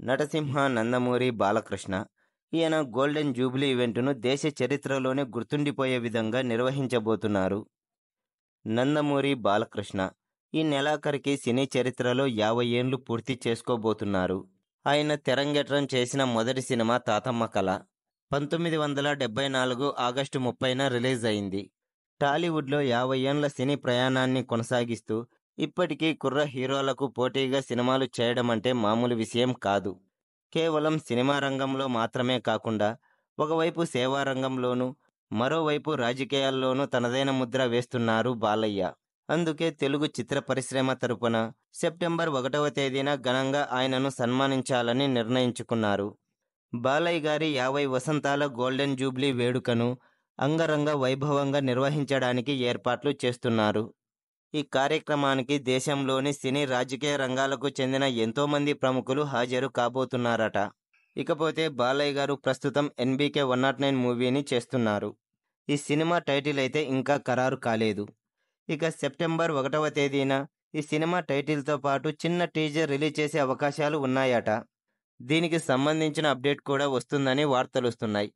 నటసింహ నందమూరి బాలకృష్ణ. ఈయన golden Jubilee ఈవెంటును దేశ చరిత్రలోనే గుర్తుండిపోయే విధంగా నిర్వహించబోతున్నారు. నందమూరి బాలకృష్ణ ఈ నెలాఖరికి సినీ చరిత్రలో 50 ఏండ్లు పూర్తి చేసుకోబోతున్నారు. ఆయన తెరంగేట్రం చేసిన మొదటి సినిమా తాతమ్మ కళ 1974 ఆగస్టు 30న రిలీజ్ అయింది. టాలీవుడ్లో 50 ఏండ్ల సినీ ప్రయాణాన్ని కొనసాగిస్తూ ఇప్పటికీ కుర్ర హీరోలకు పోటీగా సినిమాలు చేయడం అంటే మామూలు విషయం కాదు. కేవలం సినిమా రంగంలో మాత్రమే కాకుండా ఒకవైపు సేవా రంగంలోనూ మరోవైపు రాజకీయాల్లోనూ తనదైన ముద్ర వేస్తున్నారు బాలయ్య. అందుకే తెలుగు చిత్ర పరిశ్రమ తరపున సెప్టెంబర్ 1వ తేదీన ఘనంగా ఆయనను సన్మానించాలని నిర్ణయించుకున్నారు. బాలయ్య గారి 50 వసంతాల గోల్డెన్ జూబ్లీ వేడుకను అంగరంగ వైభవంగా నిర్వహించడానికి ఏర్పాట్లు చేస్తున్నారు. ఈ కార్యక్రమానికి దేశంలోని సినీ రాజకీయ రంగాలకు చెందిన ఎంతోమంది ప్రముఖులు హాజరు కాబోతున్నారట. ఇకపోతే బాలయ్య గారు ప్రస్తుతం ఎన్బీకే 109 మూవీని చేస్తున్నారు. ఈ సినిమా టైటిల్ అయితే ఇంకా ఖరారు కాలేదు. ఇక సెప్టెంబర్ 1వ తేదీన ఈ సినిమా టైటిల్తో పాటు చిన్న టీజర్ రిలీజ్ చేసే అవకాశాలు ఉన్నాయట. దీనికి సంబంధించిన అప్డేట్ కూడా వస్తుందని వార్తలుస్తున్నాయి.